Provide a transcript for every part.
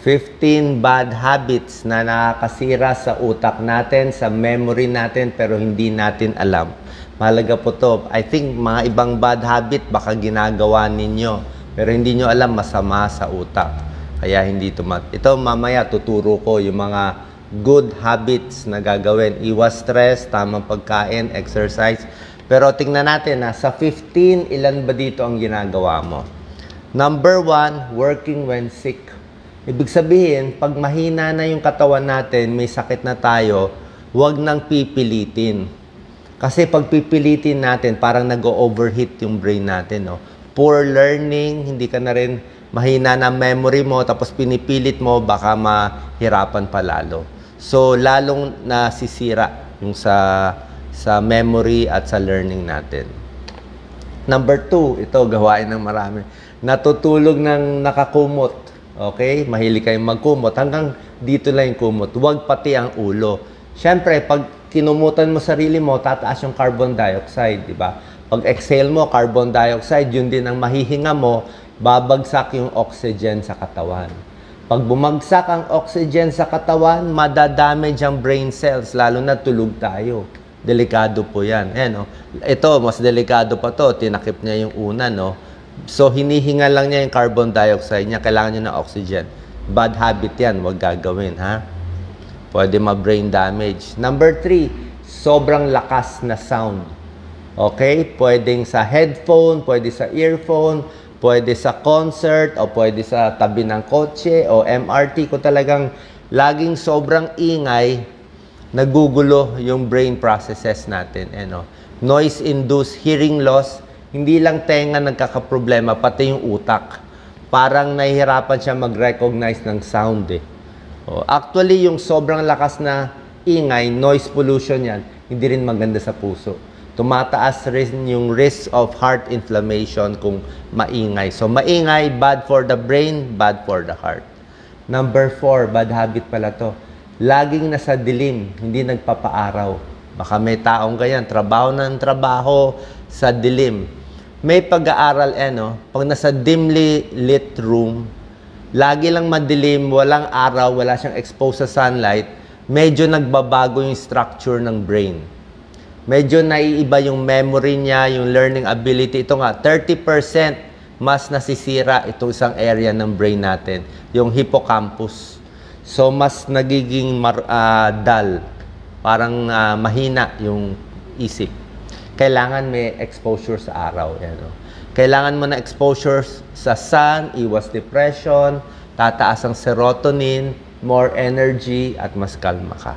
15 bad habits na nakakasira sa utak natin, sa memory natin, pero hindi natin alam. Mahalaga po to. I think mga ibang bad habit baka ginagawa ninyo, pero hindi nyo alam masama sa utak. Kaya hindi ito mamaya tuturo ko yung mga good habits na gagawin. Iwas stress, tamang pagkain, exercise. Pero tingnan natin sa 15, ilan ba dito ang ginagawa mo? Number 1, working when sick. Ibig sabihin, pag mahina na yung katawan natin, may sakit na tayo, huwag nang pipilitin. Kasi pag pipilitin natin, parang nag-overheat yung brain natin. No? Poor learning, hindi ka na rin mahina na memory mo, tapos pinipilit mo, baka mahirapan pa lalo. So, lalong nasisira yung sa memory at sa learning natin. Number 2, ito gawain ng marami. Natutulog ng nakakumot. Okay? Mahilig kayong magkumot. Hanggang dito lang yung kumot. Huwag pati ang ulo. Siyempre, pag kinumutan mo sarili mo, tataas yung carbon dioxide, di ba? Pag exhale mo, carbon dioxide, yun din ang mahihinga mo, babagsak yung oxygen sa katawan. Pag bumagsak ang oxygen sa katawan, madadamage ang brain cells, lalo na tulog tayo. Delikado po yan. No? Ito, mas delikado pa to. Tinakip niya yung una, no? So, hinihinga lang niya yung carbon dioxide niya. Kailangan niya ng oxygen. Bad habit yan. Huwag gagawin, ha? Pwede ma-brain damage. Number 3, sobrang lakas na sound. Okay? Pwedeng sa headphone, pwede sa earphone, pwede sa concert, o pwede sa tabi ng kotse, o MRT. Kung talagang laging sobrang ingay, nagugulo yung brain processes natin. Noise-induced hearing loss, hindi lang tenga nagkakaproblema, pati yung utak. Parang nahihirapan siya mag-recognize ng sound. Actually, yung sobrang lakas na ingay, noise pollution yan, hindi rin maganda sa puso. Tumataas rin yung risk of heart inflammation kung maingay. So, maingay, bad for the brain, bad for the heart. Number 4, bad habit pala to. Laging nasa dilim, hindi nagpapaaraw. Baka may taong ganyan, trabaho ng trabaho sa dilim. May pag-aaral, pag nasa dimly lit room, lagi lang madilim, walang araw, wala siyang exposed sa sunlight, medyo nagbabago yung structure ng brain. Medyo naiiba yung memory niya, yung learning ability. Ito nga, 30% mas nasisira itong isang area ng brain natin, yung hippocampus. So, mas nagiging dull. Parang mahina yung isip. Kailangan may exposure sa araw. Kailangan mo na exposure sa sun, iwas depression, tataas ang serotonin, more energy, at mas kalma ka.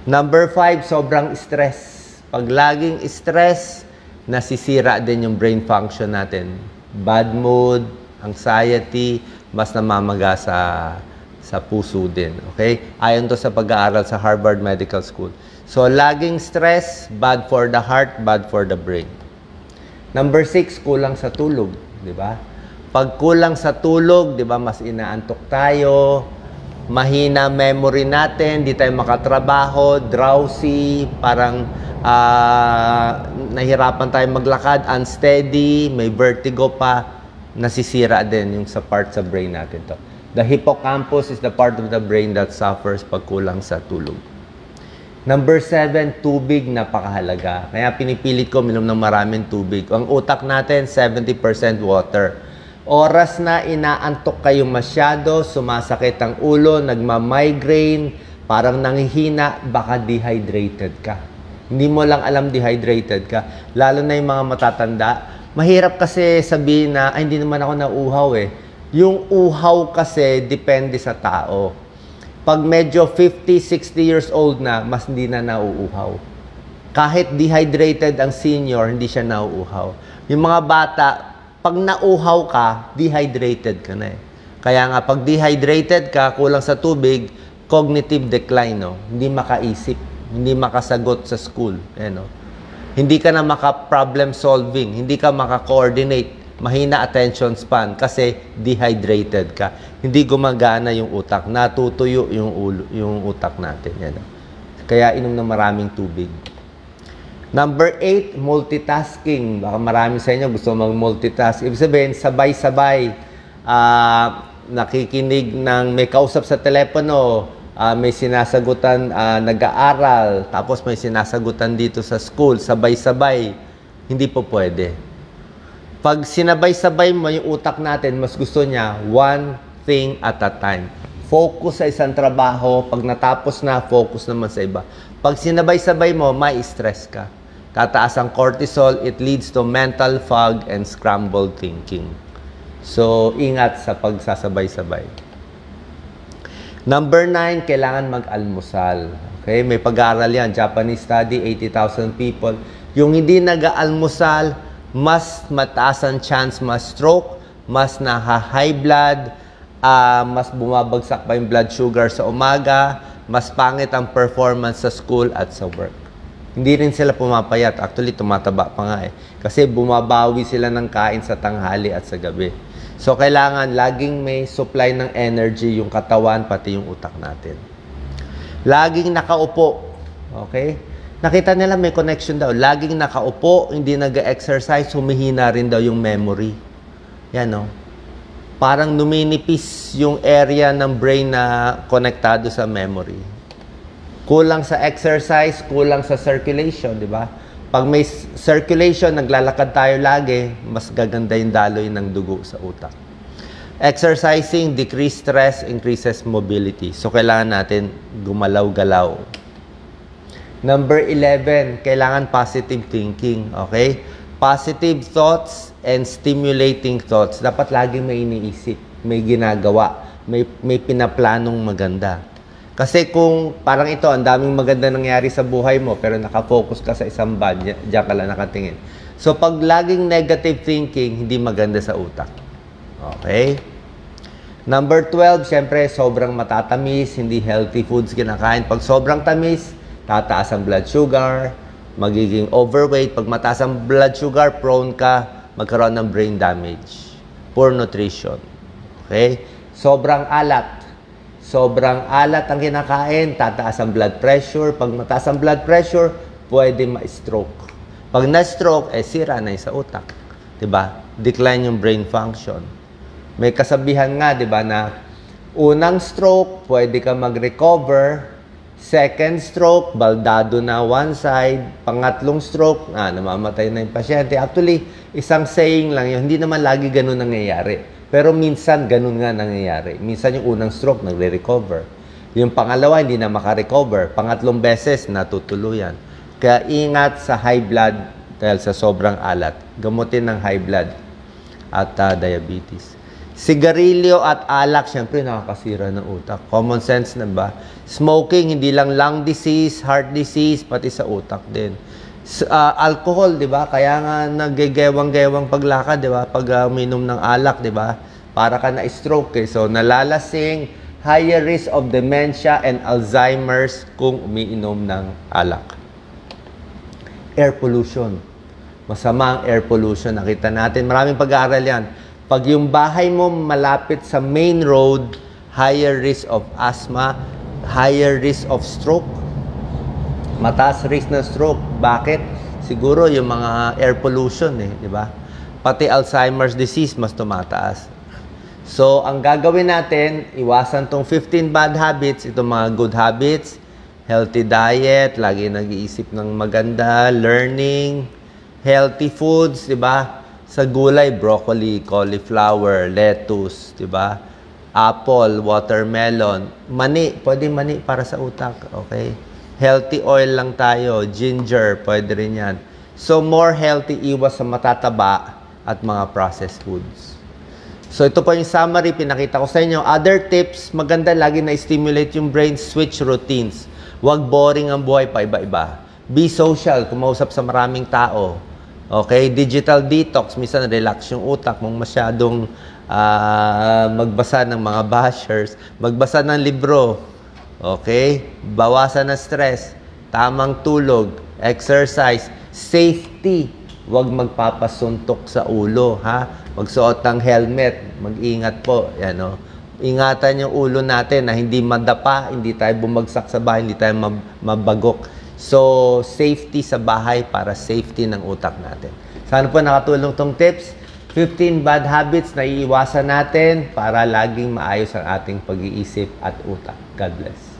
Number 5, sobrang stress. Pag laging stress, nasisira din yung brain function natin. Bad mood, anxiety, mas namamaga sa puso din. Okay? Ayon to sa pag-aaral sa Harvard Medical School. So, laging stress, bad for the heart, bad for the brain. Number 6, kulang sa tulog. Diba? Pag kulang sa tulog, diba, mas inaantok tayo, mahina memory natin, di tayo makatrabaho, drowsy, parang nahirapan tayo maglakad, unsteady, may vertigo pa, nasisira din yung sa part sa brain natin to. The hippocampus is the part of the brain that suffers pag kulang sa tulog. Number 7, tubig, napakahalaga. Kaya pinipilit ko minom ng maraming tubig. Ang utak natin, 70% water. Oras na inaantok kayo masyado, sumasakit ang ulo, nagma-migraine, parang nanghihina, baka dehydrated ka. Hindi mo lang alam dehydrated ka. Lalo na yung mga matatanda. Mahirap kasi sabihin na, ay, hindi naman ako nauuhaw Yung uhaw kasi depende sa tao. Pag medyo 50, 60 years old na, mas hindi na nauuhaw. Kahit dehydrated ang senior, hindi siya nauuhaw. Yung mga bata, pag nauuhaw ka, dehydrated ka na Kaya nga, pag dehydrated ka, kulang sa tubig, cognitive decline, Hindi makaisip, hindi makasagot sa school, Hindi ka na maka-problem solving, hindi ka maka-coordinate. Mahina attention span kasi dehydrated ka. Hindi gumagana yung utak. Natutuyo yung utak natin. Kaya inom ng maraming tubig. Number 8, multitasking. Baka marami sa inyo gusto mag-multitask. Ibig sabihin, sabay-sabay nakikinig ng may kausap sa telepono, may sinasagutan, nag-aaral, tapos may sinasagutan dito sa school, sabay-sabay. Hindi po pwede. Pag sinabay-sabay mo yung utak natin, mas gusto niya one thing at a time. Focus sa isang trabaho, pag natapos na, focus naman sa iba. Pag sinabay-sabay mo, may stress ka. Tataas ang cortisol, it leads to mental fog and scrambled thinking. So, ingat sa pagsasabay-sabay. Number 9, kailangan mag-almusal. Okay? May pag-aaral yan. Japanese study, 80,000 people. Yung hindi nag-aalmusal, mas mataas ang chance ma-stroke, mas naha-high blood, mas bumabagsak pa yung blood sugar sa umaga, mas pangit ang performance sa school at sa work. Hindi rin sila pumapayat. Actually, tumataba pa nga eh. Kasi bumabawi sila ng kain sa tanghali at sa gabi. So, kailangan laging may supply ng energy yung katawan, pati yung utak natin. Laging nakaupo. Okay? Nakita nila may connection daw. Laging nakaupo, hindi nag-exercise, humihina rin daw yung memory. Yan, no? Parang numinipis yung area ng brain na konektado sa memory. Kulang sa exercise, kulang sa circulation, di ba? Pag may circulation, naglalakad tayo lagi, mas gaganda yung daloy ng dugo sa utak. Exercising, decrease stress, increases mobility. So, kailangan natin gumalaw-galaw. Number 11, kailangan positive thinking, okay? Positive thoughts and stimulating thoughts. Dapat laging may iniisip, may ginagawa, may pinaplanong maganda. Kasi kung parang ito, ang daming maganda nangyari sa buhay mo, pero nakafocus ka sa isang bad, diyan ka lang nakatingin. So, pag laging negative thinking, hindi maganda sa utak. Okay? Number 12, syempre, sobrang matatamis, hindi healthy foods kinakain. Pag sobrang tamis, tataas ang blood sugar, magiging overweight. Pag mataas ang blood sugar, prone ka magkaroon ng brain damage. Poor nutrition. Okay? Sobrang alat. Sobrang alat ang kinakain, tataas ang blood pressure. Pag mataas ang blood pressure, pwede ma-stroke. Pag na-stroke, sira na yung sa utak. Diba? Decline yung brain function. May kasabihan nga, diba, na unang stroke, pwede ka mag-recover. Second stroke, baldado na one side. Pangatlong stroke, namamatay na yung pasyente. Actually, isang saying lang yun. Hindi naman lagi ganun nangyayari. Pero minsan, ganun nga nangyayari. Minsan yung unang stroke, nagre-recover. Yung pangalawa, hindi na makarecover. Pangatlong beses, natutuluyan. Kaya ingat sa high blood dahil sa sobrang alat. Gamutin ng high blood at diabetes. Sigarilyo at alak, syempre nakakasira ng utak. Common sense na ba? Smoking, hindi lang lung disease, heart disease, pati sa utak din. Alcohol, di ba? Kaya nga naggegewang-gewang paglakad, di ba? Pag uminom ng alak, di ba? Para ka na-stroke eh. So, nalalasing, higher risk of dementia and Alzheimer's kung umiinom ng alak. Air pollution. Masama ang air pollution. Nakita natin, maraming pag-aaral yan. Pag yung bahay mo malapit sa main road, higher risk of asthma, higher risk of stroke. Mataas risk ng stroke. Bakit? Siguro yung mga air pollution di ba? Pati Alzheimer's disease mas tumataas. So, ang gagawin natin, iwasan tong 15 bad habits, itong mga good habits, healthy diet, lagi nag-iisip ng maganda, learning, healthy foods, di ba? Sa gulay, broccoli, cauliflower, lettuce, di ba? Apple, watermelon, mani, pwede mani para sa utak, okay? Healthy oil lang tayo, ginger, pwede rin yan. So, more healthy, iwas sa matataba at mga processed foods. So, ito po yung summary, pinakita ko sa inyo. Other tips, maganda lagi na stimulate yung brain, switch routines. Huwag boring ang buhay pa iba-iba. Be social, kumausap sa maraming tao. Okay? Digital detox, minsan relax yung utak mong masyadong magbasa ng mga bashers. Magbasa ng libro. Okay? Bawasan na stress. Tamang tulog. Exercise. Safety. Huwag magpapasuntok sa ulo. Magsuot ng helmet. Mag-ingat po. Yan, ingatan yung ulo natin na hindi madapa, hindi tayo bumagsak sa bahay, hindi tayo mabagok. So, safety sa bahay para safety ng utak natin. Sana po nakatulong tong tips. 15 bad habits na iiwasan natin para laging maayos ang ating pag-iisip at utak. God bless.